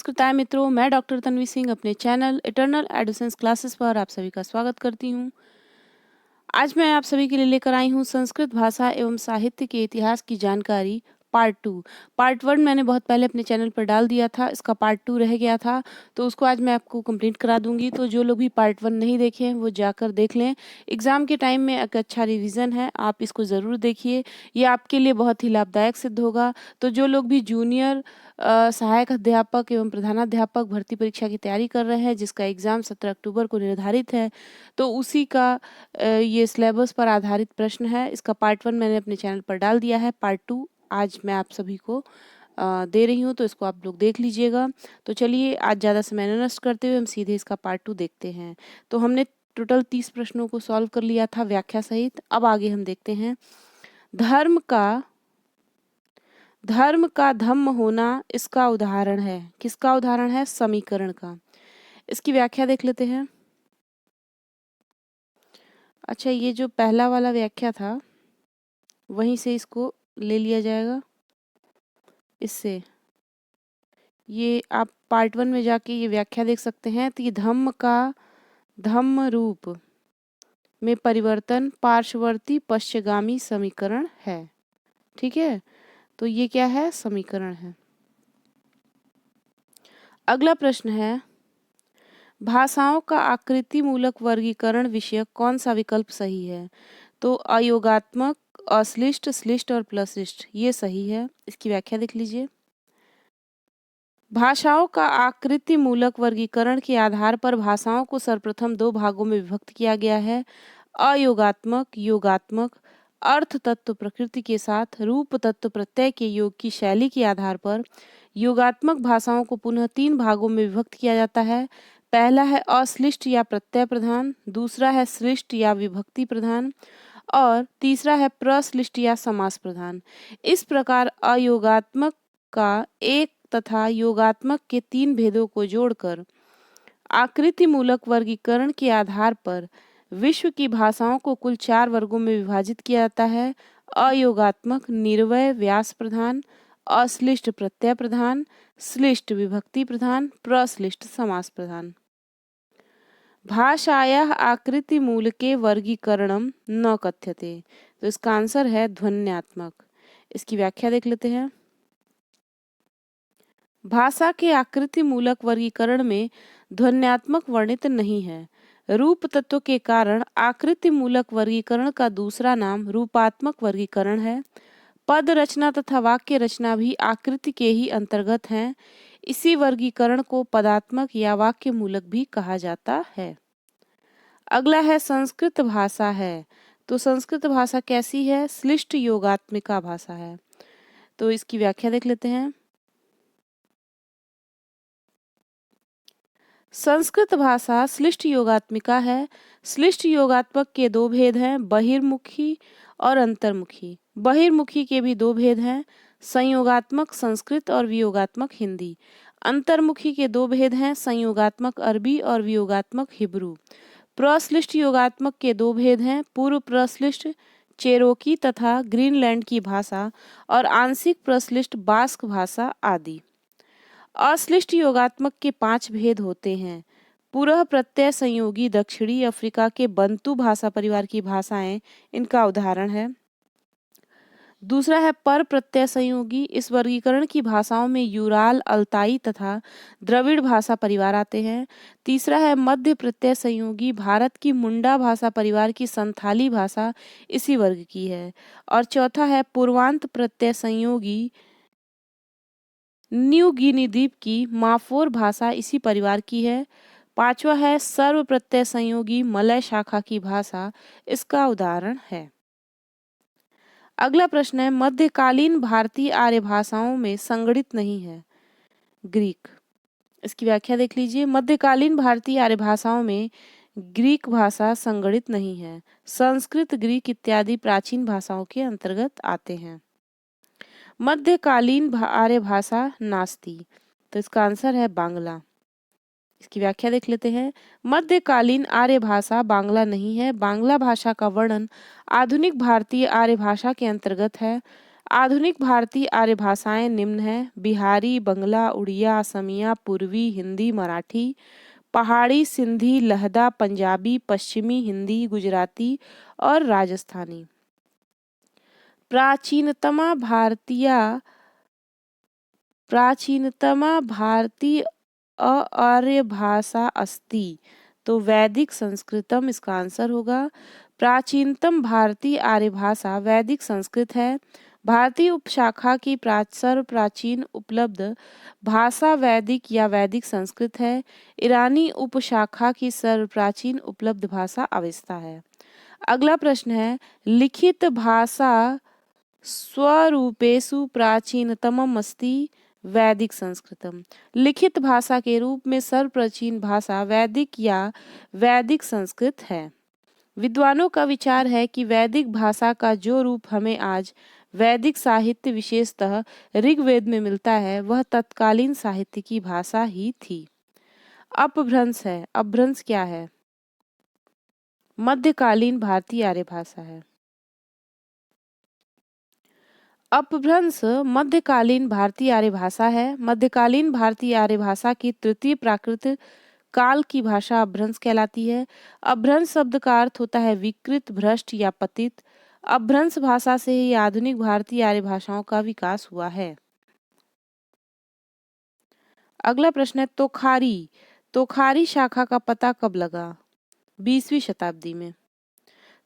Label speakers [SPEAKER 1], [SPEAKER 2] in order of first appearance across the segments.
[SPEAKER 1] संस्कृताय मित्रों, मैं डॉक्टर तन्वी सिंह अपने चैनल इटर्नल एडोसेंस क्लासेस पर आप सभी का स्वागत करती हूँ। आज मैं आप सभी के लिए लेकर आई हूँ संस्कृत भाषा एवं साहित्य के इतिहास की जानकारी पार्ट 2। पार्ट 1 मैंने बहुत पहले अपने चैनल पर डाल दिया था, इसका पार्ट 2 रह गया था, तो उसको आज मैं आपको कंप्लीट करा दूंगी। तो जो लोग भी पार्ट 1 नहीं देखे हैं वो जाकर देख लें। एग्ज़ाम के टाइम में एक अच्छा रिवीजन है, आप इसको ज़रूर देखिए, ये आपके लिए बहुत ही लाभदायक सिद्ध होगा। तो जो लोग भी जूनियर सहायक अध्यापक एवं प्रधानाध्यापक भर्ती परीक्षा की तैयारी कर रहे हैं, जिसका एग्ज़ाम 17 अक्टूबर को निर्धारित है, तो उसी का ये सिलेबस पर आधारित प्रश्न है। इसका पार्ट 1 मैंने अपने चैनल पर डाल दिया है, पार्ट 2 आज मैं आप सभी को दे रही हूँ, तो इसको आप लोग देख लीजिएगा। तो चलिए आज ज़्यादा समय न नष्ट करते हुए हम सीधे इसका पार्ट 2 देखते हैं। तो हमने टोटल 30 प्रश्नों को सॉल्व कर लिया था व्याख्या सहित। अब आगे हम देखते हैं धर्म का धम्म होना इसका उदाहरण है। किसका उदाहरण है? समीकरण का। इसकी व्याख्या देख लेते हैं। अच्छा, ये जो पहला वाला व्याख्या था वहीं से इसको ले लिया जाएगा। इससे ये आप पार्ट 1 में जाके ये व्याख्या देख सकते हैं। तो ये धम्म का धम्म रूप में परिवर्तन पार्श्ववर्ती पश्चगामी समीकरण है। ठीक है, तो ये क्या है? समीकरण है। अगला प्रश्न है, भाषाओं का आकृति मूलक वर्गीकरण विषयक कौन सा विकल्प सही है? तो अयोगात्मक, अश्लिष्ट, श्लिष्ट और प्लशिष्ट, ये सही है। इसकी व्याख्या देख लीजिए। भाषाओं का आकृति मूलक वर्गीकरण के आधार पर भाषाओं को सर्वप्रथम 2 भागों में विभक्त किया गया है, अयोगात्मक, योगात्मक। अर्थ तत्व प्रकृति के साथ रूप तत्व प्रत्यय के योग की शैली के आधार पर योगात्मक भाषाओं को पुनः 3 भागों में विभक्त किया जाता है। पहला है अश्लिष्ट या प्रत्यय प्रधान, दूसरा है श्लिष्ट या विभक्ति प्रधान और तीसरा है प्रश्लिष्ट या समास प्रधान। इस प्रकार अयोगात्मक का एक तथा योगात्मक के 3 भेदों को जोड़कर आकृति मूलक वर्गीकरण के आधार पर विश्व की भाषाओं को कुल 4 वर्गों में विभाजित किया जाता है। अयोगात्मक निर्वय व्यास प्रधान, अश्लिष्ट प्रत्यय प्रधान, श्लिष्ट विभक्ति प्रधान, प्रश्लिष्ट समास प्रधान। भाषायाः आकृति मूल के वर्गीकरणम न कथ्यते, तो इसका आंसर है ध्वन्यात्मक। इसकी व्याख्या देख लेते हैं। भाषा के आकृति मूलक वर्गीकरण में ध्वन्यात्मक वर्णित नहीं है। रूप तत्व के कारण आकृति मूलक वर्गीकरण का दूसरा नाम रूपात्मक वर्गीकरण है। पद रचना तथा वाक्य रचना भी आकृति के ही अंतर्गत हैं। इसी वर्गीकरण को पदात्मक या वाक्य मूलक भी कहा जाता है। अगला है संस्कृत भाषा है। तो संस्कृत भाषा कैसी है? श्लिष्ट योगात्मिका भाषा है। तो इसकी व्याख्या देख लेते हैं। संस्कृत भाषा श्लिष्ट योगात्मिका है। श्लिष्ट योगात्मक के 2 भेद हैं, बहिर्मुखी और अंतर्मुखी। बहिर्मुखी के भी 2 भेद हैं, संयोगात्मक संस्कृत और वियोगात्मक हिंदी। अंतर्मुखी के 2 भेद हैं, संयोगात्मक अरबी और वियोगात्मक हिब्रू। प्रश्लिष्ट योगात्मक के 2 भेद हैं, पूर्व प्रश्लिष्ट चेरोकी तथा ग्रीनलैंड की भाषा और आंशिक प्रश्लिष्ट बास्क भाषा आदि। अश्लिष्ट योगात्मक के 5 भेद होते हैं। पुरः प्रत्यय संयोगी दक्षिणी अफ्रीका के बंतु भाषा परिवार की भाषाएं इनका उदाहरण है। दूसरा है पर प्रत्यय संयोगी। इस वर्गीकरण की भाषाओं में यूराल, अल्ताई तथा द्रविड़ भाषा परिवार आते हैं। तीसरा है मध्य प्रत्यय संयोगी। भारत की मुंडा भाषा परिवार की संथाली भाषा इसी वर्ग की है। और चौथा है पूर्वांत प्रत्यय संयोगी। न्यू गिनी द्वीप की माफोर भाषा इसी परिवार की है। पांचवा है सर्व प्रत्यय संयोगी मलय शाखा की भाषा इसका उदाहरण है। अगला प्रश्न है, मध्यकालीन भारतीय आर्य भाषाओं में संगठित नहीं है ग्रीक। इसकी व्याख्या देख लीजिए। मध्यकालीन भारतीय आर्य भाषाओं में ग्रीक भाषा संगठित नहीं है। संस्कृत, ग्रीक इत्यादि प्राचीन भाषाओं के अंतर्गत आते हैं। मध्यकालीन आर्य भाषा नास्ती, तो इसका आंसर है बांग्ला। इसकी व्याख्या देख लेते हैं। मध्यकालीन आर्य भाषा बांग्ला नहीं है। बांग्ला भाषा का वर्णन आधुनिक भारतीय आर्य भाषा के अंतर्गत है। आधुनिक भारतीय आर्य भाषाएं निम्न हैं: बिहारी, बंगला, उड़िया, असमिया, पूर्वी, हिंदी, मराठी, पहाड़ी, सिंधी, लहदा, पंजाबी, पश्चिमी हिंदी, गुजराती और राजस्थानी। प्राचीनतमा भारतीय आर्य भाषा अस्ति, तो वैदिक संस्कृतम इसका आंसर होगा। प्राचीनतम भारतीय आर्य भाषा वैदिक संस्कृत है। भारतीय उपशाखा की सर्वप्राचीन उपलब्ध भाषा वैदिक या वैदिक संस्कृत है। ईरानी उपशाखा की सर्वप्राचीन उपलब्ध भाषा अवेस्ता है। अगला प्रश्न है, लिखित भाषा स्वरूपेषु प्राचीनतमम् अस्ति वैदिक संस्कृतम। लिखित भाषा के रूप में सर्वप्राचीन भाषा वैदिक या वैदिक संस्कृत है। विद्वानों का विचार है कि वैदिक भाषा का जो रूप हमें आज वैदिक साहित्य विशेषतः ऋग्वेद में मिलता है वह तत्कालीन साहित्य की भाषा ही थी। अपभ्रंश है। अपभ्रंश क्या है? मध्यकालीन भारतीय आर्य भाषा है। अपभ्रंश मध्यकालीन भारतीय आर्य भाषा है। मध्यकालीन भारतीय आर्य भाषा की तृतीय प्राकृत काल की भाषा अपभ्रंश कहलाती है। अपभ्रंश शब्द का अर्थ होता है विकृत, भ्रष्ट या पतित। अपभ्रंश भाषा से ही आधुनिक भारतीय आर्य भाषाओं का विकास हुआ है। अगला प्रश्न है, तोखारी। तोखारी शाखा का पता कब लगा? 20वीं शताब्दी में।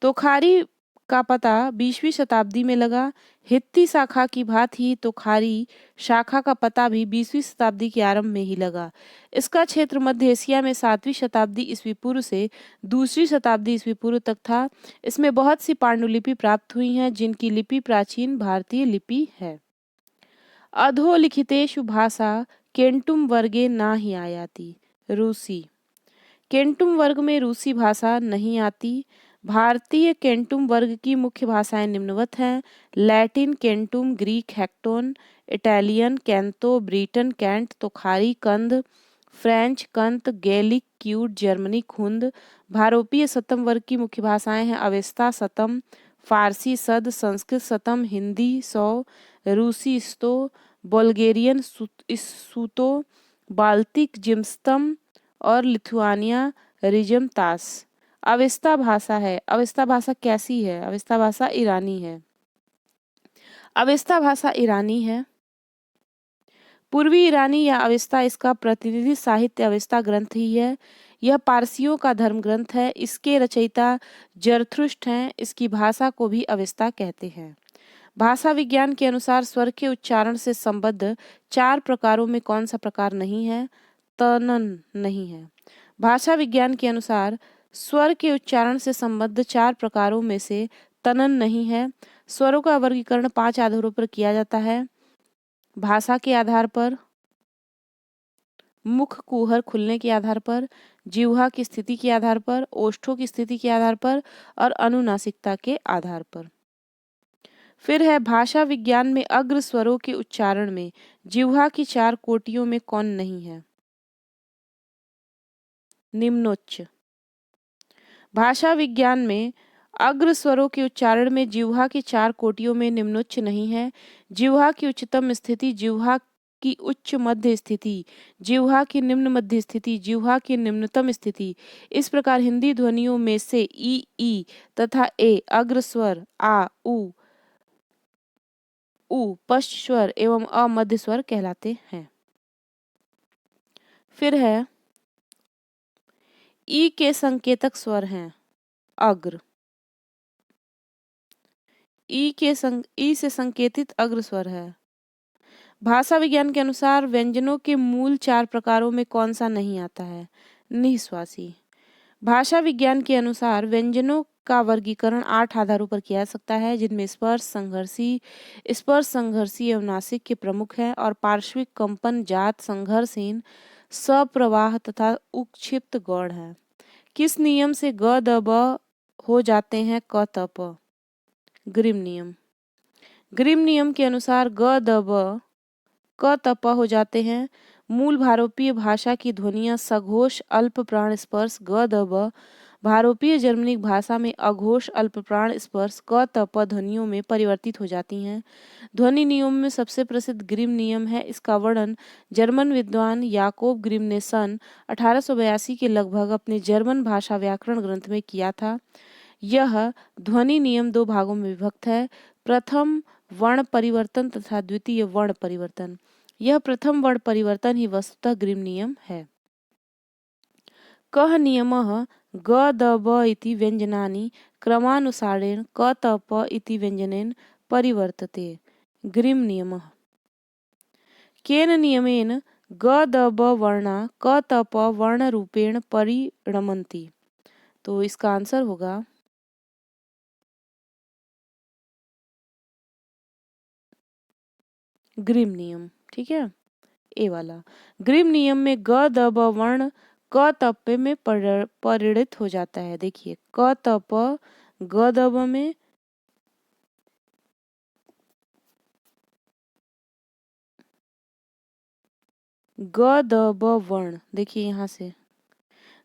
[SPEAKER 1] तोखारी का पता 20वीं शताब्दी में लगा। हित्ती शाखा की भांति तोखारी शाखा का पता भी 20वीं शताब्दी के आरंभ में ही लगा। इसका क्षेत्र मध्य एशिया में 7वीं शताब्दी ईस्वी पूर्व से 2री शताब्दी ईस्वी पूर्व तक था। इसमें बहुत सी पांडुलिपि प्राप्त हुई हैं जिनकी लिपि प्राचीन भारतीय लिपि है। अधोलिखितेषु भाषा केंटुम वर्गे ना ही आयाति। रूसी। केंटुम वर्ग में रूसी भाषा नहीं आती। भारतीय केंटुम वर्ग की मुख्य भाषाएं निम्नवत हैं: लैटिन केंटुम, ग्रीक हेक्टोन, इटालियन कैंतो, ब्रिटन कैंट, तोखारी कंद, फ्रेंच कंत, गैलिक क्यूट, जर्मनी खुंद। भारोपीय सतम वर्ग की मुख्य भाषाएं हैं अवेस्ता सतम, फारसी सद, संस्कृत सतम, हिंदी सौ, रूसी स्तो, बुल्गेरियन सूतो, बाल्टिक जिम्स्तम और लिथुआनिया रिजमतास। अवेस्ता भाषा है। अवेस्ता भाषा कैसी है? अवेस्ता भाषा ईरानी है। अवेस्ता भाषा ईरानी है। पूर्वी ईरानी या अवेस्ता इसका प्रतिनिधि साहित्य अवेस्ता ग्रंथ ही है। यह पारसियों का धर्म ग्रंथ है। इसके रचयिता जरथुष्ट्र हैं। इसकी भाषा को भी अवेस्ता कहते हैं। भाषा विज्ञान के अनुसार स्वर के उच्चारण से संबद्ध 4 प्रकारों में कौन सा प्रकार नहीं है? तनन नहीं है। भाषा विज्ञान के अनुसार स्वर के उच्चारण से संबद्ध 4 प्रकारों में से तनन नहीं है। स्वरों का वर्गीकरण 5 आधारों पर किया जाता है: भाषा के आधार पर, मुख कुहर खुलने के आधार पर, जिह्वा की स्थिति के आधार पर, ओष्ठों की स्थिति के आधार पर और अनुनासिकता के आधार पर। फिर है, भाषा विज्ञान में अग्र स्वरों के उच्चारण में जिह्वा की 4 कोटियों में कौन नहीं है? निम्नोच्च। भाषा विज्ञान में अग्र स्वरों के उच्चारण में जिह्वा की 4 कोटियों में निम्नोच्च नहीं है: जिह्वा की उच्चतम स्थिति, जिह्वा की उच्च मध्य स्थिति, जिह्वा की निम्न मध्य स्थिति, जिह्वा की निम्नतम स्थिति। इस प्रकार हिंदी ध्वनियों में से ई तथा ए अग्र स्वर, आ उ पश्च स्वर एवं अ मध्य स्वर कहलाते हैं। फिर है, ई के संकेतक स्वर हैं अग्र। ई से संकेतित अग्र स्वर है। भाषा विज्ञान के अनुसार व्यंजनों के मूल 4 प्रकारों में कौन सा नहीं आता है? निःश्वासी। भाषा विज्ञान के अनुसार व्यंजनों का वर्गीकरण 8 आधारों पर किया जा सकता है, जिनमें स्पर्श संघर्षी एवं नासिक के प्रमुख हैं और पार्श्विक कंपन जात संघर्षहीन सप्रवाह तथा उक्षिप्त गौड़ है। किस नियम से ग द ब हो जाते हैं क त प? ग्रिम नियम। ग्रिम नियम के अनुसार ग द ब क त प हो जाते हैं। मूल भारोपीय भाषा की ध्वनियां सघोष अल्प प्राण स्पर्श ग द ब भारोपीय जर्मनिक भाषा में अघोष अल्पप्राण स्पर्श क त प ध्वनियों में परिवर्तित हो जाती हैं। ध्वनि नियम में सबसे प्रसिद्ध ग्रिम नियम है। इसका वर्णन जर्मन विद्वान याकोब ग्रिम ने सन 1882 के लगभग अपने जर्मन भाषा व्याकरण ग्रंथ में किया था। यह ध्वनि नियम दो भागों में विभक्त है, प्रथम वर्ण परिवर्तन तथा द्वितीय वर्ण परिवर्तन। यह प्रथम वर्ण परिवर्तन ही वस्तुतः ग्रिम नियम है। कः नियमः ग द ब इति व्यञ्जनानि क्रमानुसारेण क त प इति व्यञ्जनेन परिवर्तते। ग्रिम नियमः। केन नियमेन ग द ब वर्णा क त प वर्णरूपेण परिणमन्ति। तो इसका आंसर होगा ग्रिम नियम। ठीक है, ए वाला। ग्रिम नियम में ग द ब वर्ण क त प में परिणित हो जाता है। देखिए क त प ग द ब में ग द ब वर्ण, देखिए यहाँ से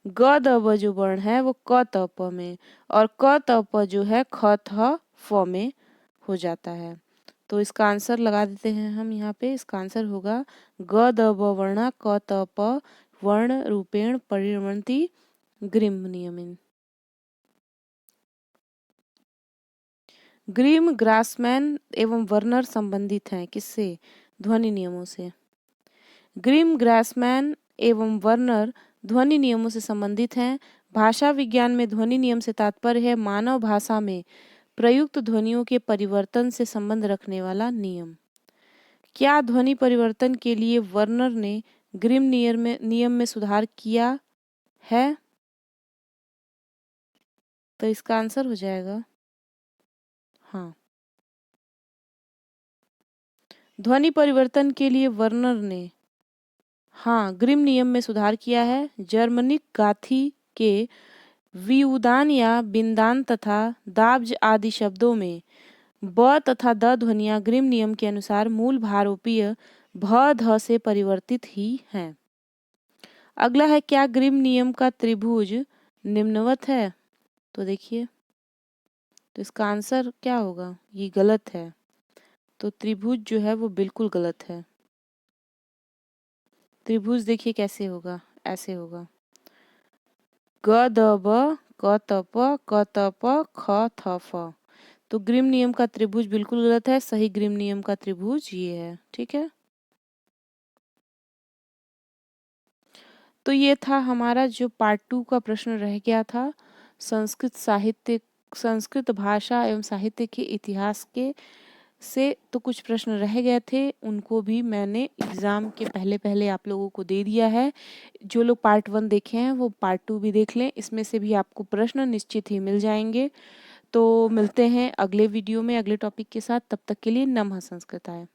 [SPEAKER 1] ग द ब जो वर्ण है वो क त प में और क त प जो है ख थ फ में हो जाता है। तो इसका आंसर लगा देते हैं हम यहाँ पे। इसका आंसर होगा ग द ब वर्णा क त प वर्ण रूपेण परिणमन्ति ग्रिम नियमेन। ग्रिम, ग्रासमैन एवं वर्नर संबंधित हैं किससे? ध्वनि नियमों से। ग्रिम, ग्रासमैन एवं वर्नर ध्वनि नियमों से संबंधित हैं। भाषा विज्ञान में ध्वनि नियम से तात्पर्य है मानव भाषा में प्रयुक्त ध्वनियों के परिवर्तन से संबंध रखने वाला नियम। क्या ध्वनि परिवर्तन के लिए वर्नर ने ग्रिम नियम में सुधार किया है? तो इसका आंसर हो जाएगा हाँ। ध्वनि परिवर्तन के लिए वर्नर ने हाँ ग्रिम नियम में सुधार किया है। जर्मनिक गाथी के विउदान या बिंदान तथा दाब्ज आदि शब्दों में ब तथा द ध्वनियां ग्रिम नियम के अनुसार मूल भारोपीय भ ध से परिवर्तित ही हैं। अगला है, क्या ग्रिम नियम का त्रिभुज निम्नवत है? तो देखिए, तो इसका आंसर क्या होगा? ये गलत है। तो त्रिभुज जो है वो बिल्कुल गलत है। त्रिभुज देखिए कैसे होगा, ऐसे होगा ग द ब क त प क त प ख थ फ। तो ग्रिम नियम का त्रिभुज बिल्कुल गलत है। सही ग्रिम नियम का त्रिभुज ये है। ठीक है, तो ये था हमारा जो पार्ट 2 का प्रश्न रह गया था संस्कृत भाषा एवं साहित्य के इतिहास के से। तो कुछ प्रश्न रह गए थे, उनको भी मैंने एग्ज़ाम के पहले पहले आप लोगों को दे दिया है। जो लोग पार्ट 1 देखे हैं वो पार्ट 2 भी देख लें, इसमें से भी आपको प्रश्न निश्चित ही मिल जाएंगे। तो मिलते हैं अगले वीडियो में अगले टॉपिक के साथ। तब तक के लिए नमः संस्कृताय।